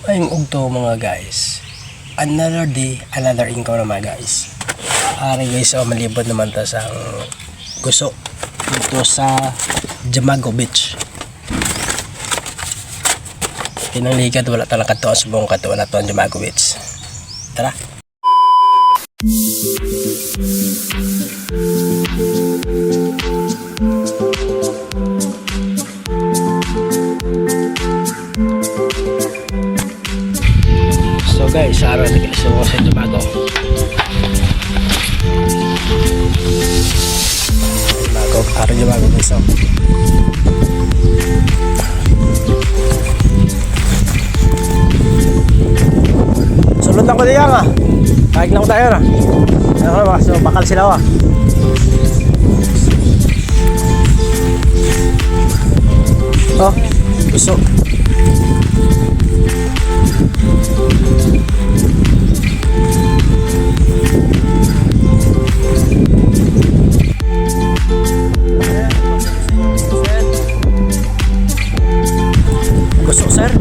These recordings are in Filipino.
Ayong ugto mga guys. Another day, another income naman guys. Ari guys, malibot naman ta sa guso dito sa Jamago Beach. Pinanglikat wala talaga to sa buong kato na to ang Jamago Beach. Tara. So guys, araw na guys, so sa Jamago. Araw Jamago guys. Sulod lang ko diyan ah. Kahit lang tayo na. So bakal sila ah. Oh, gusto. Gusto sir.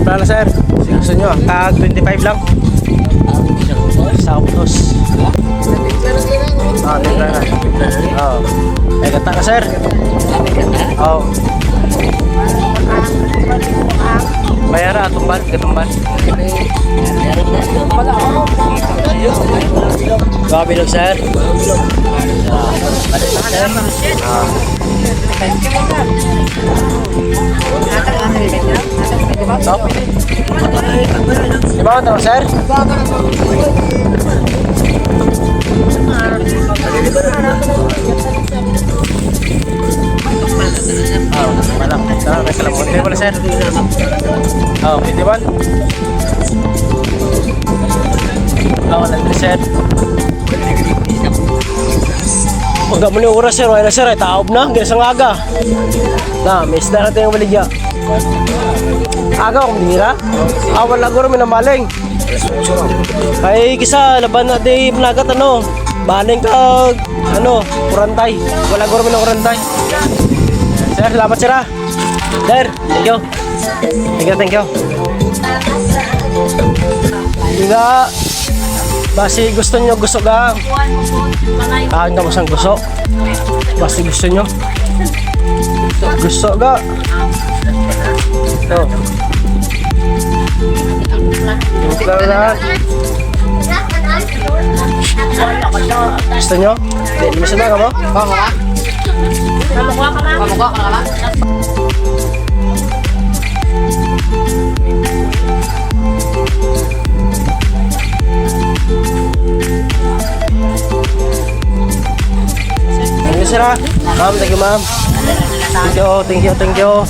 Para sir, gusto nyo, tag 25 lang. Sa utos. Ah, timpla na. Oo. Eh, gata ka sir. Oo. Bayara, tumbal, katumbal. Gabilog sir. Stop. Diba ito, sir? Malam. Pwede ba, sir? Pwede ba? Sir. Pagka mo ni oras, sir. Wala, sir. Taob na. Ginasang aga. Na, may isda natin yung baligya. Aga kung dira. Wala guro minamaling. Ay kisa laban na di panagat ano. Baling ka ano, kurantay. Wala guro minurantay. Sir, salamat sir. Sir, thank you. Thank you. Diga basi gusto nyo gusto ga. Nga mo sang gusto. Basi gusto nyo. Gusto ga. Tuh. Gusto nyo? Hindi mo sila ka mo? Kamukha ka lang. Thank you sir. Ma'am, thank you ma'am. Thank you.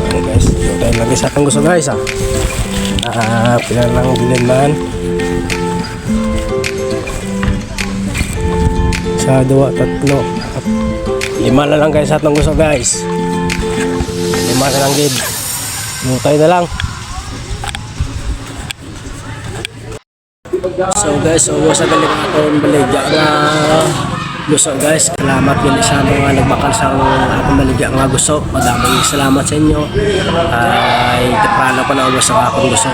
Okay guys, tayo lagi sa atong gusto guys pinalang bilin man sa 2, 3, 5 na lang guys sa atong gusto guys. 5 na lang gid. Mutay na lang. So guys, sa galing akong baligya nga gusto guys. Salamat yun sa mga nagmakal sa akong baligya nga gusto. Madaming salamat sa inyo. Ay, kaprano pa na sa akong gusto.